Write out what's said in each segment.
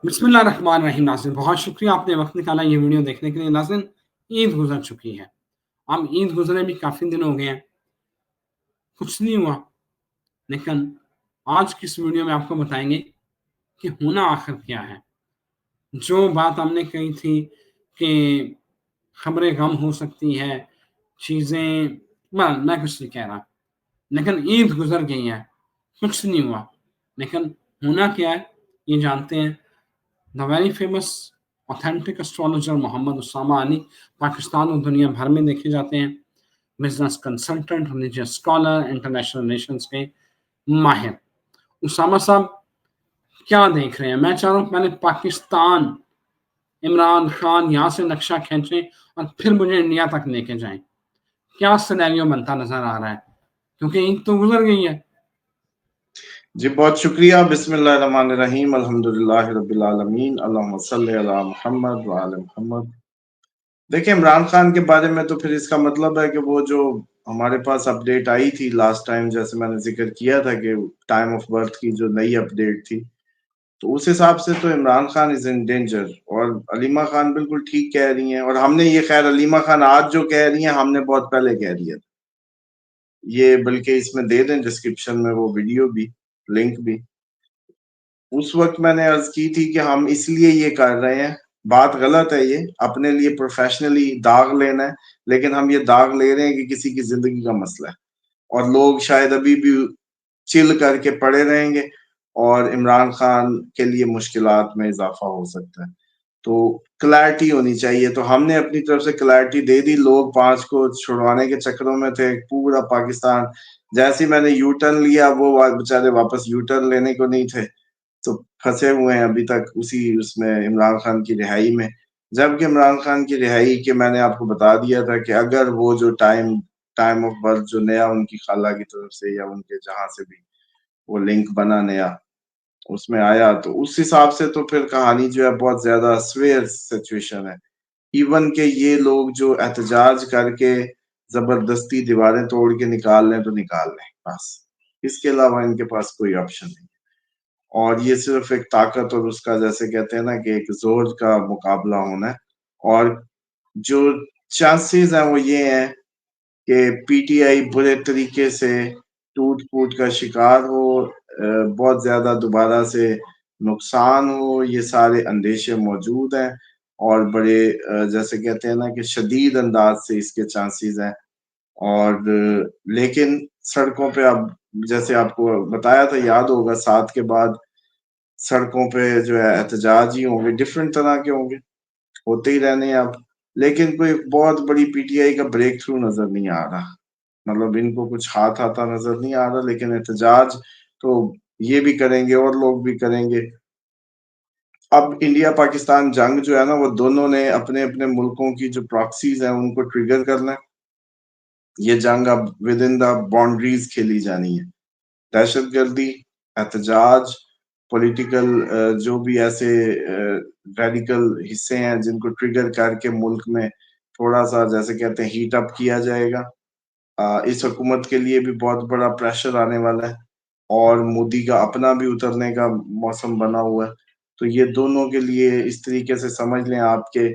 بسم اللہ الرحمن الرحیم ناظرین، بہت شکریہ آپ نے وقت نکالا یہ ویڈیو دیکھنے کے لیے۔ ناظرین، عید گزر چکی ہے، اب عید گزرے بھی کافی دن ہو گئے ہیں، کچھ نہیں ہوا، لیکن آج کی اس ویڈیو میں آپ کو بتائیں گے کہ ہونا آخر کیا ہے۔ جو بات ہم نے کہی تھی کہ خبریں غم ہو سکتی ہے، چیزیں میں کچھ نہیں کہہ رہا، لیکن عید گزر گئی ہے، کچھ نہیں ہوا، لیکن ہونا کیا ہے یہ جانتے ہیں۔ The very famous authentic astrologer محمد اسامہ علی پاکستان اور دنیا بھر میں دیکھے جاتے ہیں، business consultant, religious scholar, international relations کے ماہر۔ اسامہ صاحب کیا دیکھ رہے ہیں؟ میں چاہ رہا ہوں پہلے پاکستان، عمران خان یہاں سے نقشہ کھینچیں اور پھر مجھے انڈیا تک لے کے جائیں، کیا سینیریو بنتا نظر آ رہا ہے، کیونکہ عید تو گزر گئی ہے۔ جی بہت شکریہ۔ بسم اللہ الرحمن الرحیم، الحمدللہ رب العالمین، اللہم صلی علی محمد وعلی محمد۔ دیکھیں، عمران خان کے بارے میں تو پھر اس کا مطلب ہے کہ وہ جو ہمارے پاس اپڈیٹ آئی تھی لاسٹ ٹائم، جیسے میں نے ذکر کیا تھا کہ ٹائم آف برتھ کی جو نئی اپڈیٹ تھی، تو اس حساب سے تو عمران خان از ان ڈینجر، اور علیمہ خان بالکل ٹھیک کہہ رہی ہیں، اور ہم نے یہ خیر علیمہ خان آج جو کہہ رہی ہیں ہم نے بہت پہلے کہہ دیا تھا یہ، بلکہ اس میں دے دیں ڈسکرپشن میں وہ ویڈیو بھی، لنک بھی۔ اس وقت میں نے عرض کی تھی کہ ہم اس لیے یہ کر رہے ہیں، بات غلط ہے یہ، اپنے لیے پروفیشنلی داغ لینا ہے، لیکن ہم یہ داغ لے رہے ہیں کہ کسی کی زندگی کا مسئلہ ہے، اور لوگ شاید ابھی بھی چل کر کے پڑے رہیں گے، اور عمران خان کے لیے مشکلات میں اضافہ ہو سکتا ہے۔ تو کلیئرٹی ہونی چاہیے، تو ہم نے اپنی طرف سے کلیئرٹی دے دی۔ لوگ 5 کو چھڑوانے کے چکروں میں تھے، پورا پاکستان، جیسے میں نے یو ٹرن لیا وہ بےچارے واپس یو ٹرن لینے کو نہیں تھے، تو پھنسے ہوئے ہیں ابھی تک اس میں عمران خان کی رہائی میں۔ جبکہ عمران خان کی رہائی کے میں نے آپ کو بتا دیا تھا کہ اگر وہ جو ٹائم آف برتھ جو نیا ان کی خالہ کی طرف سے یا ان کے جہاں سے بھی وہ لنک بنا نیا اس میں آیا، تو اس حساب سے تو پھر کہانی جو ہے بہت زیادہ سویئر سچویشن ہے۔ ایون کہ یہ لوگ جو احتجاج کر کے زبردستی دیواریں توڑ کے نکال لیں تو نکال لیں، بس اس کے علاوہ ان کے پاس کوئی آپشن نہیں، اور یہ صرف ایک طاقت اور اس کا جیسے کہتے ہیں نا کہ ایک زور کا مقابلہ ہونا ہے۔ اور جو چانسز ہیں وہ یہ ہیں کہ پی ٹی آئی برے طریقے سے ٹوٹ پھوٹ کا شکار ہو، بہت زیادہ دوبارہ سے نقصان ہو، یہ سارے اندیشے موجود ہیں، اور بڑے جیسے کہتے ہیں نا کہ شدید انداز سے اس کے چانسز ہیں۔ اور لیکن سڑکوں پہ اب جیسے آپ کو بتایا تھا، یاد ہوگا 7 کے بعد سڑکوں پہ جو ہے احتجاج ہی ہوں گے، ڈفرینٹ طرح کے ہوں گے، ہوتے ہی رہنے ہیں اب، لیکن کوئی بہت بڑی پی ٹی آئی کا بریک تھرو نظر نہیں آ رہا، مطلب ان کو کچھ ہاتھ آتا نظر نہیں آ رہا، لیکن احتجاج تو یہ بھی کریں گے اور لوگ بھی کریں گے۔ اب انڈیا پاکستان جنگ جو ہے نا، وہ دونوں نے اپنے اپنے ملکوں کی جو پراکسیز ہیں ان کو ٹریگر کرنا ہے۔ یہ جنگ اب ود ان دا باؤنڈریز کھیلی جانی ہے۔ دہشت گردی، احتجاج، پولیٹیکل جو بھی ایسے ریڈیکل حصے ہیں جن کو ٹریگر کر کے ملک میں تھوڑا سا جیسے کہتے ہیں ہیٹ اپ کیا جائے گا، اس حکومت کے لیے بھی بہت بڑا پریشر آنے والا ہے، اور مودی کا اپنا بھی اترنے کا موسم بنا ہوا ہے۔ تو یہ دونوں کے لیے اس طریقے سے سمجھ لیں آپ کے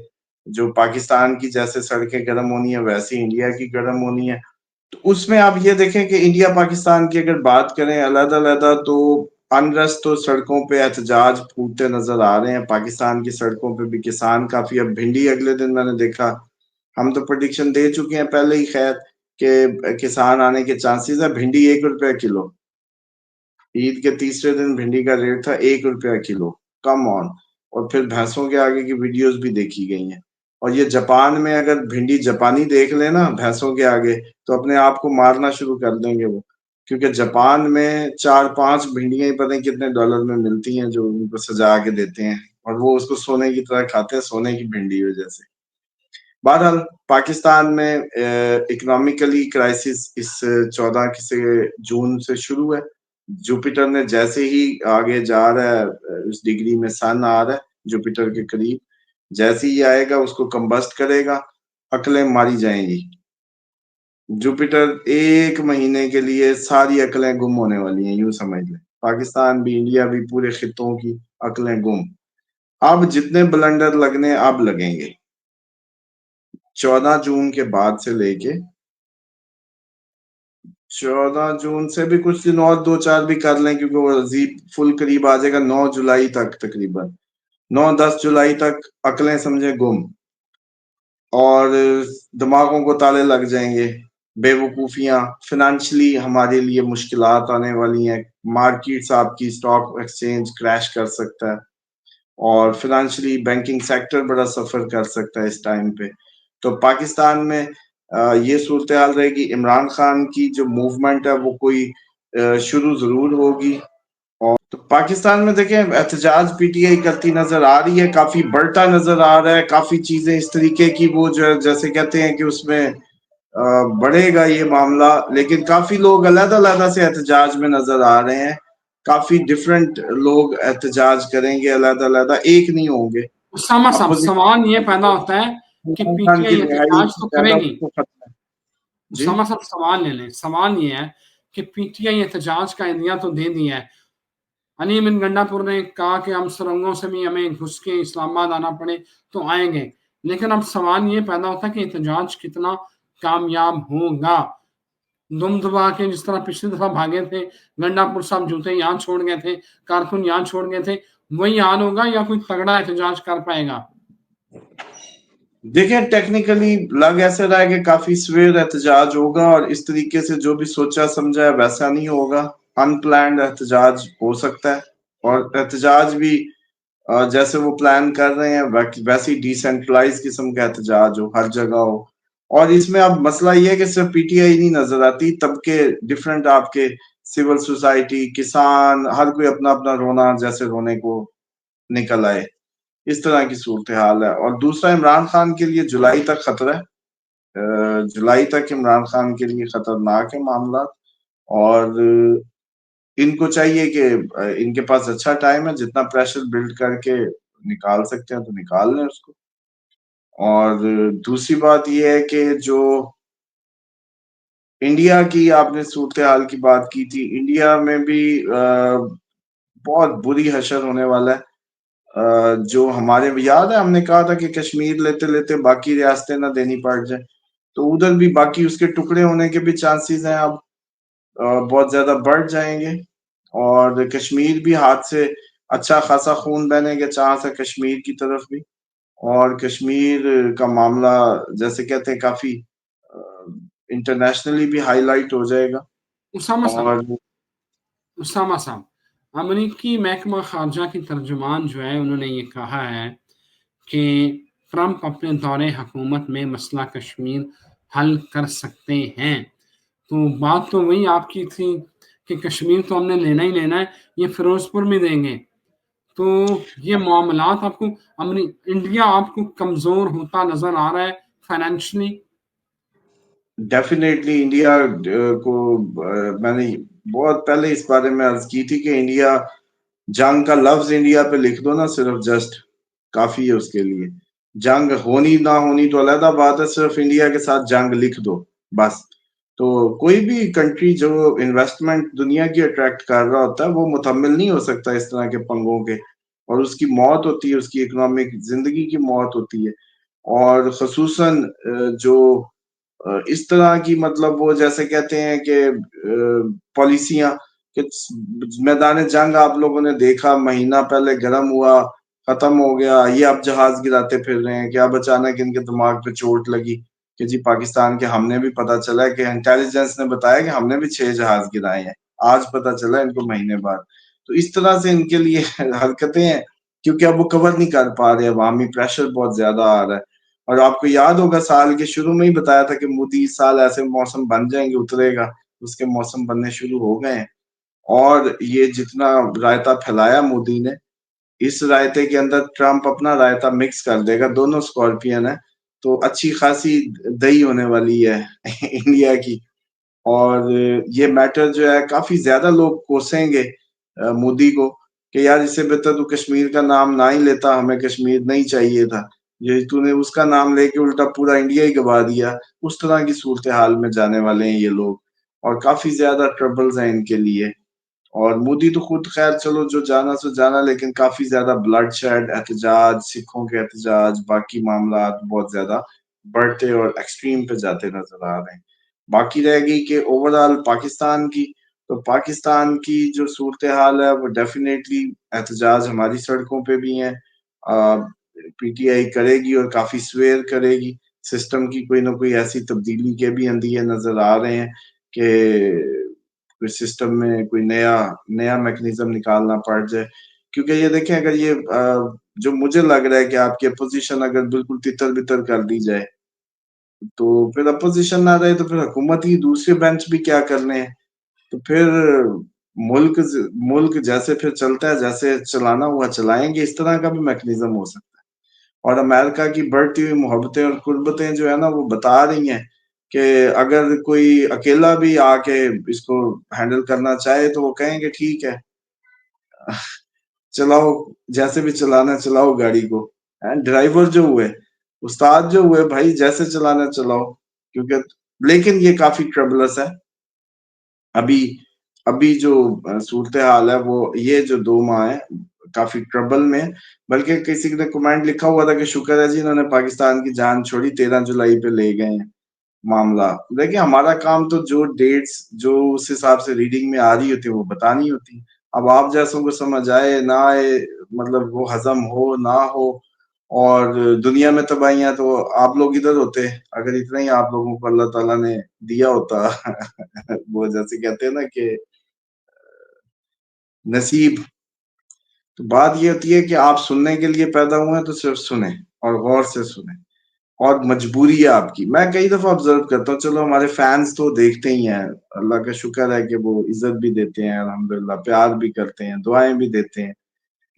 جو پاکستان کی جیسے سڑکیں گرم ہونی ہیں ویسے انڈیا کی گرم ہونی ہے۔ تو اس میں آپ یہ دیکھیں کہ انڈیا پاکستان کی اگر بات کریں علیحدہ علیحدہ، تو انریسٹ تو سڑکوں پہ احتجاج پھوٹتے نظر آ رہے ہیں۔ پاکستان کی سڑکوں پہ بھی کسان کافی، اب بھنڈی اگلے دن میں نے دیکھا، ہم تو پریڈکشن دے چکے ہیں پہلے ہی خیر کہ کسان آنے کے چانسز ہے۔ بھنڈی 1 روپے کلو، عید کے تیسرے دن بھنڈی کا ریٹ تھا 1 روپیہ کلو، کم آن۔ اور پھر بھینسوں کے آگے کی ویڈیوز بھی دیکھی گئی ہیں، اور یہ جاپان میں اگر بھنڈی جاپانی دیکھ لیں نا بھینسوں کے آگے، تو اپنے آپ کو مارنا شروع کر دیں گے وہ، کیونکہ جاپان میں 4-5 بھنڈیاں ہی پتہ نہیں کتنے ڈالر میں ملتی ہیں جو ان کو سجا کے دیتے ہیں، اور وہ اس کو سونے کی طرح کھاتے ہیں، سونے کی بھنڈی وجہ سے۔ بہرحال پاکستان میں اکنامکلی کرائسس اس 14 سے جون سے شروع ہے۔ جوپیٹر نے جیسے ہی آگے جا رہا ہے، اس ڈگری میں سن آ رہا ہے جوپیٹر کے قریب، جیسے ہی آئے گا اس کو کمبسٹ کرے گا، عقلیں ماری جائیں گی۔ جوپیٹر 1 مہینے کے لیے ساری عقلیں گم ہونے والی ہیں، یوں سمجھ لیں، پاکستان بھی، انڈیا بھی، پورے خطوں کی عقلیں گم۔ اب جتنے بلنڈر لگنے اب لگیں گے 14 جون کے بعد سے لے کے 14 جون سے بھی کچھ دن اور 2-4 بھی کر لیں کیونکہ وہ عزیب فل قریب آ جائے گا 9 جولائی تک تقریباً 9-10 جولائی تک عقلیں سمجھے گم اور دماغوں کو تالے لگ جائیں گے بے وقوفیاں فنانشلی ہمارے لیے مشکلات آنے والی ہیں مارکیٹس آپ کی اسٹاک ایکسچینج کریش کر سکتا ہے اور فنانشلی بینکنگ سیکٹر بڑا سفر کر سکتا ہے اس ٹائم پہ تو پاکستان میں یہ صورتحال رہے گی عمران خان کی جو موومنٹ ہے وہ کوئی شروع ضرور ہوگی اور تو پاکستان میں دیکھیں احتجاج پی ٹی آئی کرتی نظر آ رہی ہے کافی بڑھتا نظر آ رہا ہے کافی چیزیں اس طریقے کی وہ جو جیسے کہتے ہیں کہ اس میں بڑھے گا یہ معاملہ لیکن کافی لوگ علیحدہ علیحدہ سے احتجاج میں نظر آ رہے ہیں کافی ڈفرینٹ لوگ احتجاج کریں گے علیحدہ علیحدہ ایک نہیں ہوں گے اسامہ صاحب سوال یہ پیدا ہوتا ہے کہ پی خان ٹی کی آئی رہائی احتجاج تو کرے پہلا گی تو ختم ہے جی اسامہ صاحب سوال لے لیں سوال یہ ہے کہ پی ٹی آئی احتجاج کا عندیہ تو دے دیا ہے علی بن گنڈا پور نے کہا کہ ہم سرنگوں سے بھی ہمیں گھس کے اسلام آباد آنا پڑے تو آئیں گے لیکن اب سوال یہ پیدا ہوتا ہے کہ احتجاج کتنا کامیاب ہوگا دم دبا کے جس طرح پچھلی دفعہ بھاگے تھے گنڈا پور صاحب جوتے یہاں چھوڑ گئے تھے کارکن یہاں چھوڑ گئے تھے وہی حال ہوگا یا کوئی تگڑا احتجاج کر پائے گا دیکھیں ٹیکنیکلی لگ ایسے رہا ہے کہ کافی سویر احتجاج ہوگا اور اس طریقے سے جو بھی سوچا سمجھا ہے ویسا نہیں ہوگا ان پلانڈ احتجاج ہو سکتا ہے اور احتجاج بھی جیسے وہ پلان کر رہے ہیں ویسی ڈی سینٹرلائز قسم کا احتجاج ہو ہر جگہ ہو اور اس میں اب مسئلہ یہ ہے کہ صرف پی ٹی آئی نہیں نظر آتی طبقے ڈفرینٹ آپ کے سول سوسائٹی کسان ہر کوئی اپنا اپنا رونا جیسے رونے کو نکل آئے اس طرح کی صورتحال ہے اور دوسرا عمران خان کے لیے جولائی تک خطرہ ہے جولائی تک عمران خان کے لیے خطرناک ہے معاملات اور ان کو چاہیے کہ ان کے پاس اچھا ٹائم ہے جتنا پریشر بلڈ کر کے نکال سکتے ہیں تو نکال لیں اس کو اور دوسری بات یہ ہے کہ جو انڈیا کی آپ نے صورتحال کی بات کی تھی انڈیا میں بھی بہت بری حشر ہونے والا ہے جو ہمارے یاد ہے ہم نے کہا تھا کہ کشمیر لیتے لیتے باقی ریاستیں نہ دینی پڑ جائیں تو ادھر بھی باقی اس کے ٹکڑے ہونے کے بھی چانسز ہیں اب بہت زیادہ بڑھ جائیں گے اور کشمیر بھی ہاتھ سے اچھا خاصا خون بہنے گا چاہ سے کشمیر کی طرف بھی اور کشمیر کا معاملہ جیسے کہتے ہیں کافی انٹرنیشنلی بھی ہائی لائٹ ہو جائے گا اور اسامہ صاحب امریکی محکمہ خارجہ کی ترجمان جو ہے انہوں نے یہ کہا ہے کہ ٹرمپ اپنے دور حکومت میں مسئلہ کشمیر حل کر سکتے ہیں تو بات تو وہی آپ کی تھی کہ کشمیر تو ہم نے لینا ہی لینا ہے یہ فیروز پور میں دیں گے تو یہ معاملات آپ کو انڈیا آپ کو کمزور ہوتا نظر آ رہا ہے فائنینشلی ڈیفینیٹلی انڈیا کو میں نے بہت پہلے اس بارے میں عرض کی تھی کہ انڈیا جنگ کا لفظ انڈیا پہ لکھ دو نا صرف جسٹ کافی ہے اس کے لیے جنگ ہونی نہ ہونی تو علیحدہ بات ہے صرف انڈیا کے ساتھ جنگ لکھ دو بس تو کوئی بھی کنٹری جو انویسٹمنٹ دنیا کی اٹریکٹ کر رہا ہوتا ہے وہ متحمل نہیں ہو سکتا اس طرح کے پنگوں کے اور اس کی موت ہوتی ہے اس کی اکنامک زندگی کی موت ہوتی ہے اور خصوصاً جو اس طرح کی مطلب وہ جیسے کہتے ہیں کہ پالیسیاں کہ میدان جنگ آپ لوگوں نے دیکھا مہینہ پہلے گرم ہوا ختم ہو گیا یہ اب جہاز گراتے پھر رہے ہیں کہ اب اچانک ان کے دماغ پہ چوٹ لگی کہ جی پاکستان کے ہم نے بھی پتا چلا کہ انٹیلیجنس نے بتایا کہ ہم نے بھی 6 جہاز گرائے ہیں آج پتا چلا ان کو مہینے بعد تو اس طرح سے ان کے لیے حرکتیں ہیں کیونکہ اب وہ کور نہیں کر پا رہے عوامی پریشر بہت زیادہ آ رہا ہے اور آپ کو یاد ہوگا سال کے شروع میں ہی بتایا تھا کہ مودی اس سال ایسے موسم بن جائیں گے اترے گا اس کے موسم بننے شروع ہو گئے ہیں اور یہ جتنا رائتا پھیلایا مودی نے اس رائتے کے اندر ٹرمپ اپنا رائتا مکس کر دے گا دونوں سکارپین ہیں تو اچھی خاصی دہی ہونے والی ہے انڈیا کی اور یہ میٹر جو ہے کافی زیادہ لوگ کوسیں گے مودی کو کہ یار اس سے بہتر تو کشمیر کا نام نہ ہی لیتا ہمیں کشمیر نہیں چاہیے تھا یہ تو نے اس کا نام لے کے الٹا پورا انڈیا ہی گوا دیا اس طرح کی صورتحال میں جانے والے ہیں یہ لوگ اور کافی زیادہ ٹربلز ہیں ان کے لیے اور مودی تو خود خیر چلو جو جانا سو جانا، لیکن کافی زیادہ بلڈ شیڈ، احتجاج، سکھوں کے احتجاج، باقی معاملات بہت زیادہ بڑھتے اور ایکسٹریم پہ جاتے نظر آ رہے ہیں۔ باقی رہ گئی کہ اوور آل پاکستان کی، تو پاکستان کی جو صورتحال ہے وہ ڈیفینیٹلی احتجاج ہماری سڑکوں پہ بھی ہیں، پی ٹی آئی کرے گی اور کافی سویر کرے گی، سسٹم کی کوئی نہ کوئی ایسی تبدیلی کے بھی اندیے نظر آ رہے ہیں کہ کوئی سسٹم میں کوئی نیا میکنزم نکالنا پڑ جائے، کیونکہ یہ دیکھیں اگر یہ جو مجھے لگ رہا ہے کہ آپ کی اپوزیشن اگر بالکل تتر بتر کر دی جائے تو پھر اپوزیشن نہ رہے تو پھر حکومت ہی دوسرے بینچ بھی کیا کرنے ہیں، تو پھر ملک جیسے پھر چلتا ہے، جیسے چلانا ہوا چلائیں گے، اس طرح کا بھی میکنزم ہو سکتا ہے۔ اور امریکہ کی بڑھتی ہوئی محبتیں اور قربتیں جو ہے نا وہ بتا رہی ہیں کہ اگر کوئی اکیلا بھی آ کے اس کو ہینڈل کرنا چاہے تو وہ کہیں گے ٹھیک ہے چلاؤ، جیسے بھی چلانا چلاؤ گاڑی کو، ڈرائیور جو ہوئے، استاد جو ہوئے، بھائی جیسے چلانا چلاؤ، کیونکہ لیکن یہ کافی ٹربلس ہے ابھی جو صورتحال ہے وہ یہ جو 2 ماہ ہے کافی ٹربل میں، بلکہ کسی نے کمنٹ لکھا ہوا تھا کہ شکر ہے جی انہوں نے پاکستان کی جان چھوڑی، 13 جولائی پہ لے گئے ہیں معاملہ۔ دیکھیں ہمارا کام تو جو ڈیٹس جو اس حساب سے ریڈنگ میں آ رہی ہوتی وہ بتانی ہوتی، اب آپ جیسوں کو سمجھ آئے نہ آئے، مطلب وہ ہضم ہو نہ ہو، اور دنیا میں تباہیاں تو آپ لوگ ادھر ہوتے، اگر اتنا ہی آپ لوگوں کو اللہ تعالیٰ نے دیا ہوتا وہ جیسے کہتے ہیں نا کہ نصیب، تو بات یہ ہوتی ہے کہ آپ سننے کے لیے پیدا ہوئے ہیں تو صرف سنیں اور غور سے سنیں، اور مجبوری ہے آپ کی۔ میں کئی دفعہ آبزرو کرتا ہوں، چلو ہمارے فینس تو دیکھتے ہی ہیں، اللہ کا شکر ہے کہ وہ عزت بھی دیتے ہیں الحمدللہ، پیار بھی کرتے ہیں، دعائیں بھی دیتے ہیں،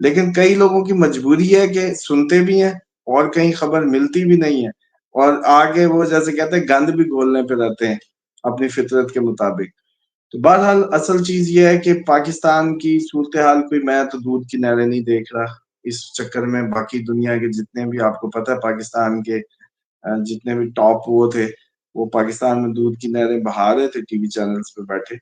لیکن کئی لوگوں کی مجبوری ہے کہ سنتے بھی ہیں اور کہیں خبر ملتی بھی نہیں ہے، اور آگے وہ جیسے کہتے ہیں گند بھی گھولنے پہ رہتے ہیں اپنی فطرت کے مطابق۔ تو بہرحال اصل چیز یہ ہے کہ پاکستان کی صورتحال کوئی میں تو دودھ کی نہریں نہیں دیکھ رہا اس چکر میں، باقی دنیا کے جتنے بھی آپ کو پتہ ہے پاکستان کے جتنے بھی ٹاپ وہ تھے وہ پاکستان میں دودھ کی نہریں بہا رہے تھے ٹی وی چینلز پہ بیٹھے،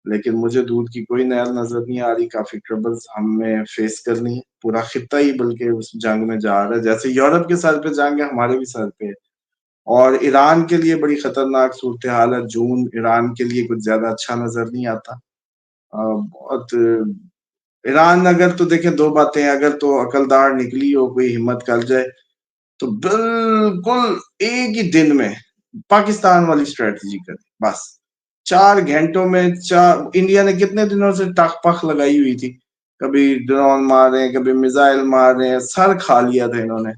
لیکن مجھے دودھ کی کوئی نہر نظر نہیں آ رہی، کافی ٹربلز ہمیں فیس کرنی ہے، پورا خطہ ہی بلکہ اس جنگ میں جا رہا ہے، جیسے یورپ کے سر پہ جنگ ہے ہمارے بھی سر پہ ہے، اور ایران کے لیے بڑی خطرناک صورتحال ہے، جون ایران کے لیے کچھ زیادہ اچھا نظر نہیں آتا، بہت ایران اگر تو دیکھیں 2 باتیں، اگر تو عقلدار نکلی ہو کوئی ہمت کر جائے تو بالکل ایک ہی دن میں پاکستان والی اسٹریٹجی کرے، بس 4 گھنٹوں میں انڈیا نے کتنے دنوں سے ٹک پخ لگائی ہوئی تھی، کبھی ڈرون مار رہے ہیں، کبھی میزائل مار رہے ہیں، سر کھا لیا تھا انہوں نے،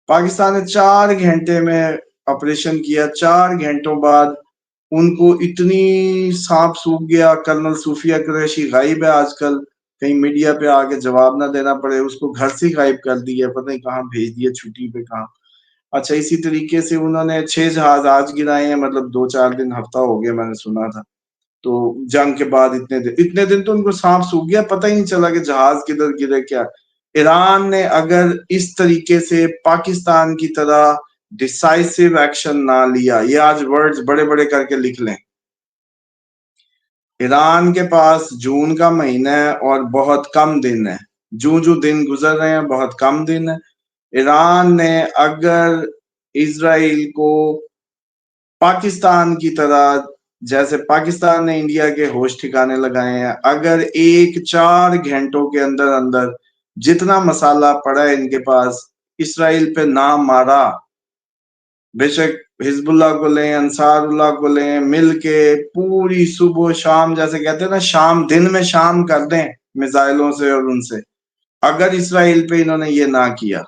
پاکستان نے 4 گھنٹے میں آپریشن کیا، 4 گھنٹوں بعد ان کو اتنی سانپ سوکھ گیا، کرنل صوفیہ قریشی غائب ہے آج کل، کہیں میڈیا پہ آگے جواب نہ دینا پڑے، اس کو گھر سے غائب کر دیا، پتہ نہیں کہاں بھیج دیا، چھٹی پہ کہاں۔ اچھا اسی طریقے سے انہوں نے 6 جہاز آج گرائے ہیں، مطلب 2-4 دن ہفتہ ہو گیا میں نے سنا تھا، تو جنگ کے بعد اتنے دن تو ان کو سانپ سوکھ گیا، پتہ ہی نہیں چلا کہ جہاز کدھر گرے کیا۔ ایران نے اگر اس طریقے سے پاکستان کی طرح ڈیسائسو ایکشن نہ لیا، یہ آج ورڈز بڑے بڑے کر کے لکھ لیں، ایران کے پاس جون کا مہینہ ہے اور بہت کم دن ہے، جو دن گزر رہے ہیں بہت کم دن ہے، ایران نے اگر اسرائیل کو پاکستان کی طرح، جیسے پاکستان نے انڈیا کے ہوش ٹھکانے لگائے ہیں، اگر 4 گھنٹوں کے اندر اندر جتنا مسالہ پڑا ہے ان کے پاس اسرائیل پہ نہ مارا، بے شک حزب اللہ کو لیں، انصار اللہ کو لیں، مل کے پوری صبح شام، جیسے کہتے ہیں نا شام دن میں شام کر دیں میزائلوں سے اور ان سے، اگر اسرائیل پہ انہوں نے یہ نہ کیا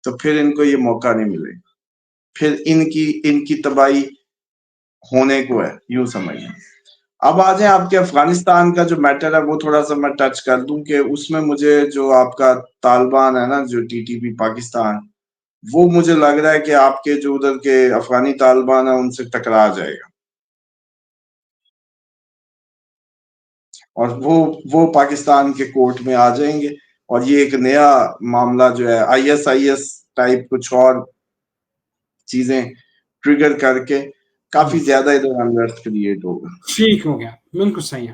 تو پھر ان کو یہ موقع نہیں ملے گا، پھر ان کی تباہی ہونے کو ہے، یوں سمجھیں۔ اب آ جائیں آپ کے افغانستان کا جو میٹر ہے وہ تھوڑا سا میں ٹچ کر دوں کہ اس میں مجھے جو آپ کا طالبان ہے نا جو ٹی ٹی پی پاکستان، وہ مجھے لگ رہا ہے کہ آپ کے جو ادھر کے افغانی طالبان ہیں ان سے ٹکرا جائے گا، اور وہ پاکستان کے کورٹ میں آ جائیں گے، اور یہ ایک نیا معاملہ جو ہے آئی ایس ٹائپ کچھ اور چیزیں ٹریگر کر کے کافی زیادہ ادھر انرتھ کریٹ ہوگا۔ ٹھیک ہو گیا، بالکل صحیح ہے۔